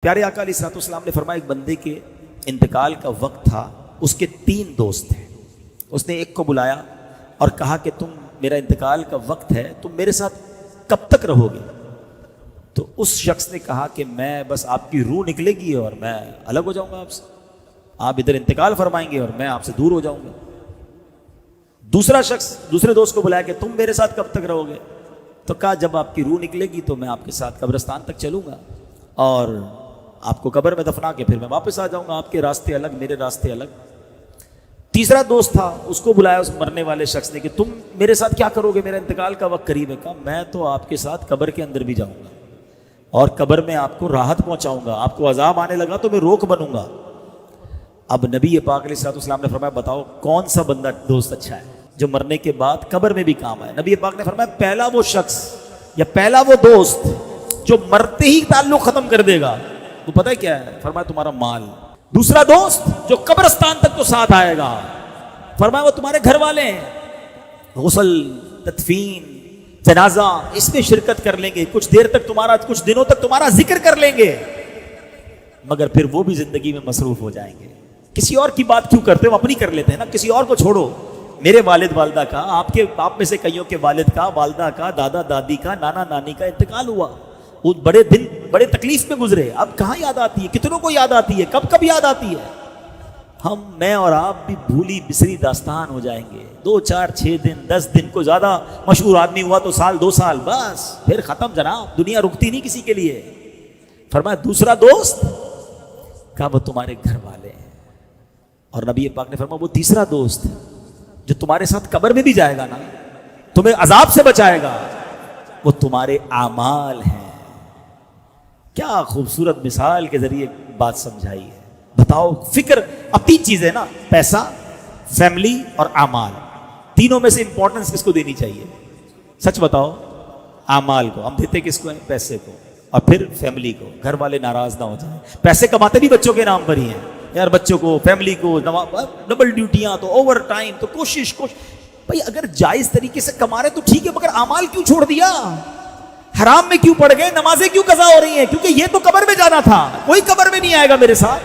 پیارے آقا علیہ الصلوۃ والسلام نے فرمایا ایک بندے کے انتقال کا وقت تھا، اس کے 3 دوست تھے. اس نے ایک کو بلایا اور کہا کہ تم میرا انتقال کا وقت ہے، تم میرے ساتھ کب تک رہو گے؟ تو اس شخص نے کہا کہ میں بس آپ کی روح نکلے گی اور میں الگ ہو جاؤں گا آپ سے، آپ ادھر انتقال فرمائیں گے اور میں آپ سے دور ہو جاؤں گا. دوسرا شخص دوسرے دوست کو بلایا کہ تم میرے ساتھ کب تک رہو گے؟ تو کہا جب آپ کی روح نکلے گی تو میں آپ کے ساتھ قبرستان تک چلوں گا اور آپ کو قبر میں دفنا کے پھر میں واپس آ جاؤں گا، آپ کے راستے الگ میرے راستے الگ. تیسرا دوست تھا، اس کو بلایا اس مرنے والے شخص نے کہ تم میرے ساتھ کیا کرو گے؟ میرا انتقال کا وقت قریب ہے. کہا میں تو آپ کے ساتھ قبر کے اندر بھی جاؤں گا اور قبر میں آپ کو راحت پہنچاؤں گا، آپ کو عذاب آنے لگا تو میں روک بنوں گا. اب نبی پاک علیہ الصلوۃ والسلام نے فرمایا بتاؤ کون سا بندہ دوست اچھا ہے جو مرنے کے بعد قبر میں بھی کام آئے؟ نبی پاک نے فرمایا پہلا وہ شخص یا پہلا وہ دوست جو مرتے ہی تعلق ختم کر دے گا، وہ پتہ ہے کیا ہے؟ فرمایا تمہارا مال. دوسرا دوست جو قبرستان تک تو ساتھ آئے گا، فرمایا وہ تمہارے گھر والے ہیں، غسل، تدفین، جنازہ اس میں شرکت کر لیں گے، کچھ دیر تک تمہارا، کچھ دنوں تک تمہارا ذکر کر لیں گے، مگر پھر وہ بھی زندگی میں مصروف ہو جائیں گے. کسی اور کی بات کیوں کرتے ہو؟ اپنی کر لیتے ہیں نا، کسی اور کو چھوڑو. میرے والد والدہ کا، آپ میں سے کئیوں کے والد کا، والدہ کا، دادا دادی کا، نانا نانی کا انتقال ہوا، وہ بڑے دن بڑے تکلیف میں گزرے. اب کہاں یاد آتی ہے؟ کتنوں کو یاد آتی ہے؟ کب کب یاد آتی ہے؟ میں اور آپ بھی بھولی بسری داستان ہو جائیں گے. 2 4 6 دن 10 دن کو زیادہ مشہور آدمی ہوا تو سال 2 سال، بس پھر ختم جناب، دنیا رکتی نہیں کسی کے لیے. فرمایا دوسرا دوست کہا وہ تمہارے گھر والے ہیں، اور نبی پاک نے فرمایا وہ تیسرا دوست جو تمہارے ساتھ قبر میں بھی جائے گا نا، تمہیں عذاب سے بچائے گا، وہ تمہارے اعمال ہیں. کیا خوبصورت مثال کے ذریعے بات سمجھائی ہے. بتاؤ، فکر اب 3 چیزیں نا، پیسہ، فیملی اور اعمال، تینوں میں سے امپورٹنس کس کو دینی چاہیے؟ سچ بتاؤ. اعمال کو ہم دیتے کس کو ہیں؟ پیسے کو، اور پھر فیملی کو. گھر والے ناراض نہ ہو جائیں. پیسے کماتے بھی بچوں کے نام پر ہی ہیں یار، بچوں کو، فیملی کو، ڈبل ڈیوٹیاں تو اوور ٹائم تو کوشش بھائی اگر جائز طریقے سے کما رہے تو ٹھیک ہے، مگر اعمال کیوں چھوڑ دیا؟ حرام میں کیوں پڑ گئے؟ نمازیں کیوں قضا ہو رہی ہیں؟ کیونکہ یہ تو قبر میں جانا تھا. کوئی قبر میں نہیں آئے گا میرے ساتھ.